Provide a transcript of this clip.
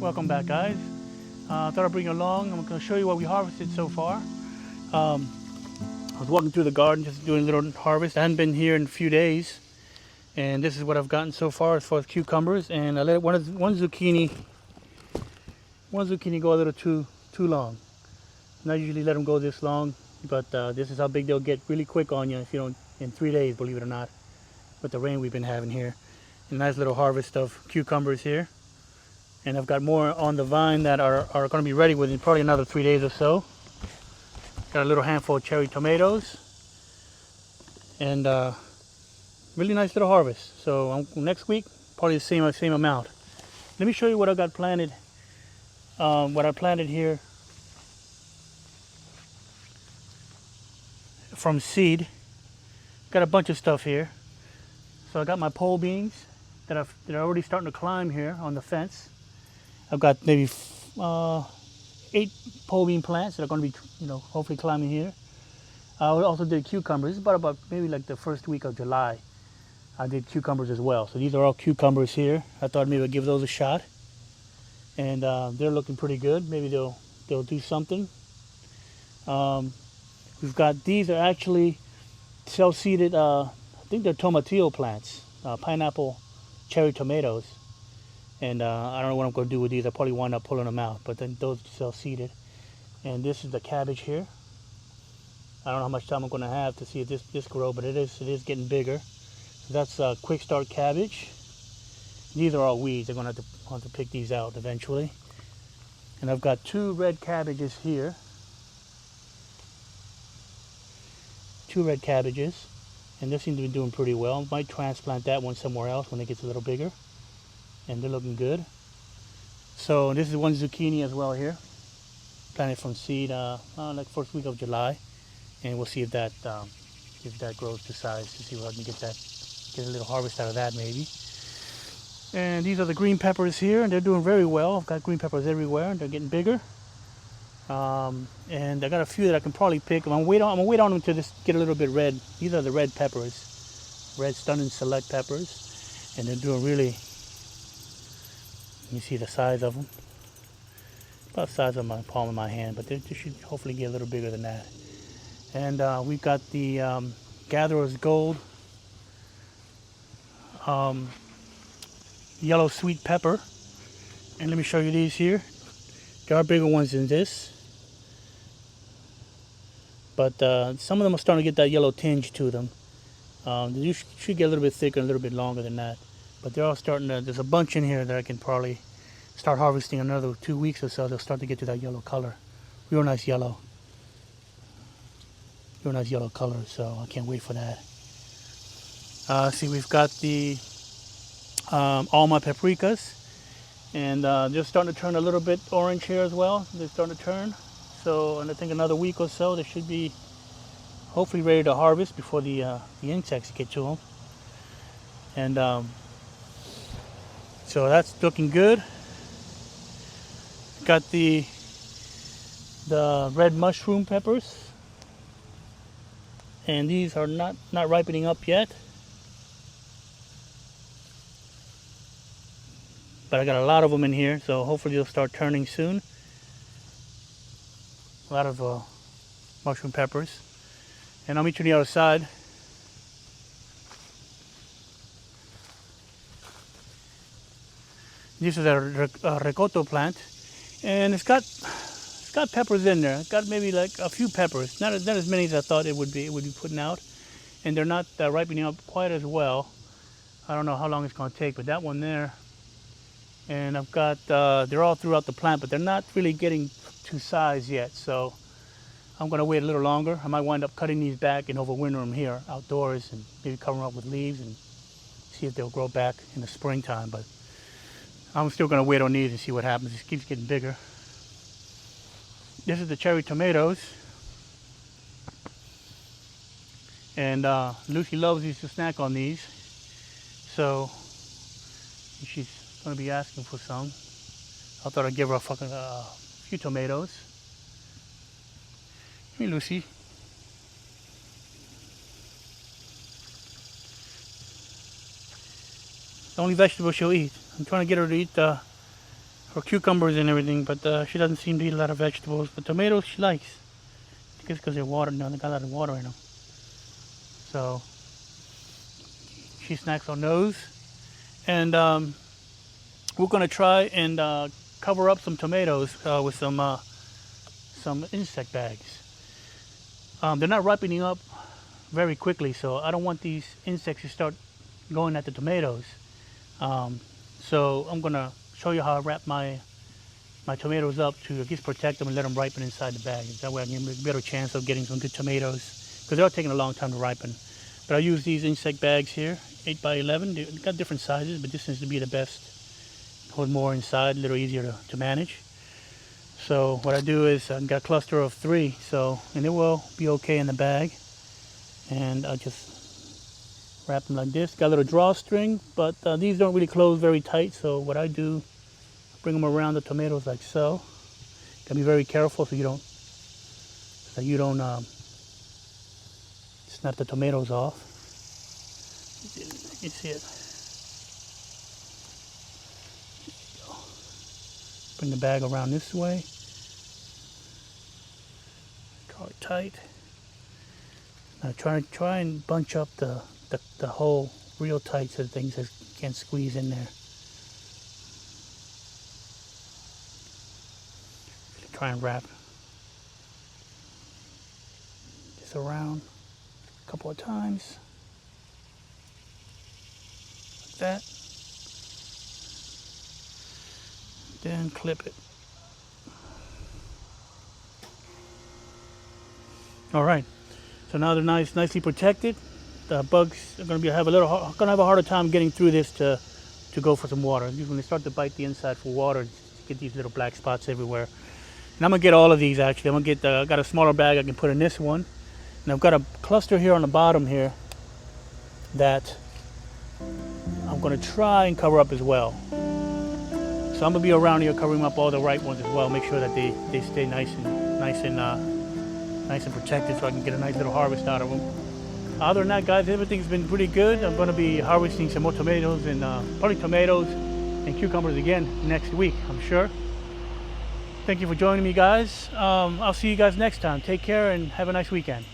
Welcome back, guys. I thought I'd bring you along. I'm going to show you what we harvested so far. Um, I was walking through the garden just doing a little harvest. I hadn't been here in a few days, and this is what I've gotten so far as cucumbers. And I let one zucchini go a little too long. Not usually let them go this long, but this is how big they'll get really quick on you if you don't in 3 days, believe it or not, with the rain we've been having here. A nice little harvest of cucumbers here. And I've got more on the vine that are going to be ready within probably another 3 days or so. Got a little handful of cherry tomatoes. And really nice little harvest. So next week, probably the same amount. Let me show you what I got planted. What I planted here from seed. Got a bunch of stuff here. So I got my pole beans that are already starting to climb here on the fence. I've got maybe 8 pole bean plants that are going to be, hopefully climbing here. I also did cucumbers. About maybe like the first week of July, I did cucumbers as well. So these are all cucumbers here. I thought maybe I'd give those a shot, and they're looking pretty good. Maybe they'll do something. We've got these are actually self-seeded. I think they're tomatillo plants, pineapple cherry tomatoes. And I don't know what I'm going to do with these. I probably wind up pulling them out, but then those are self-seeded. And this is the cabbage here. I don't know how much time I'm going to have to see if this grow, but it is getting bigger. So that's quick start cabbage. These are all weeds. I'm going to have to pick these out eventually. And I've got 2 red cabbages here. 2 red cabbages, and they seem to be doing pretty well. I might transplant that one somewhere else when it gets a little bigger. And they're looking good. So this is one zucchini as well here, planted from seed like first week of July, and we'll see if that grows to size, to see if I can get a little harvest out of that maybe. And these are the green peppers here, and they're doing very well. I've got green peppers everywhere, and they're getting bigger. And I got a few that I can probably pick. I'm gonna wait on them to just get a little bit red. These are the red peppers, red stunning select peppers, and they're doing really. You see the size of them, about the size of my palm of my hand, but they should hopefully get a little bigger than that. And we've got the Gatherer's Gold yellow sweet pepper, and let me show you these here. There are bigger ones than this, but some of them are starting to get that yellow tinge to them. They should get a little bit thicker, a little bit longer than that. But they're all starting to, there's a bunch in here that I can probably start harvesting another 2 weeks or so. They'll start to get to that yellow color. Real nice yellow. Real nice yellow color, so I can't wait for that. See, we've got the all my paprikas. And they're starting to turn a little bit orange here as well. They're starting to turn. So, and I think another week or so, they should be hopefully ready to harvest before the insects get to them. And so that's looking good. Got the red mushroom peppers, and these are not ripening up yet, but I got a lot of them in here, so hopefully they'll start turning soon. A lot of mushroom peppers, and I'll meet you on the other side. This is a ricotta plant, and it's got peppers in there. It's got maybe like a few peppers, not as many as I thought it would be putting out, and they're not ripening up quite as well. I don't know how long it's going to take, but that one there, and I've got they're all throughout the plant, but they're not really getting to size yet. So I'm going to wait a little longer. I might wind up cutting these back and overwinter them here outdoors, and maybe cover them up with leaves and see if they'll grow back in the springtime. But I'm still going to wait on these and see what happens. It keeps getting bigger. This is the cherry tomatoes. And Lucy loves to snack on these. So she's going to be asking for some. I thought I'd give her a few tomatoes. Hey, Lucy. The only vegetable she'll eat. I'm trying to get her to eat for cucumbers and everything, but she doesn't seem to eat a lot of vegetables. But tomatoes she likes. I guess because they're watered, they got a lot of water in them. So she snacks on those. And we're gonna try and cover up some tomatoes with some insect bags. They're not ripening up very quickly, so I don't want these insects to start going at the tomatoes. So I'm gonna show you how I wrap my tomatoes up to at least protect them and let them ripen inside the bag. That way I can get a better chance of getting some good tomatoes, because they're taking a long time to ripen. But I use these insect bags here, 8 by 11. They've got different sizes, but this seems to be the best. Hold more inside, a little easier to manage. So what I do is I've got a cluster of 3, and they will be okay in the bag. And I just wrap them like this. Got a little drawstring, but these don't really close very tight. So what I do, bring them around the tomatoes like so. Gotta be very careful so you don't snap the tomatoes off. You can see it. Bring the bag around this way. Draw it tight. Now try and bunch up the hole real tight so things can't squeeze in there. Try and wrap this around a couple of times. Like that. Then clip it. All right. So now they're nicely protected. The bugs are going to have a harder time getting through this to go for some water. When they start to bite the inside for water, you get these little black spots everywhere. And I'm gonna get all of these actually. I'm gonna get I got a smaller bag I can put in this one, and I've got a cluster here on the bottom here that I'm gonna try and cover up as well. So I'm gonna be around here covering up all the right ones as well. Make sure that they stay nice and protected, so I can get a nice little harvest out of them. Other than that, guys, everything's been pretty good. I'm gonna be harvesting some more tomatoes and probably tomatoes and cucumbers again next week, I'm sure. Thank you for joining me, guys. I'll see you guys next time. Take care and have a nice weekend.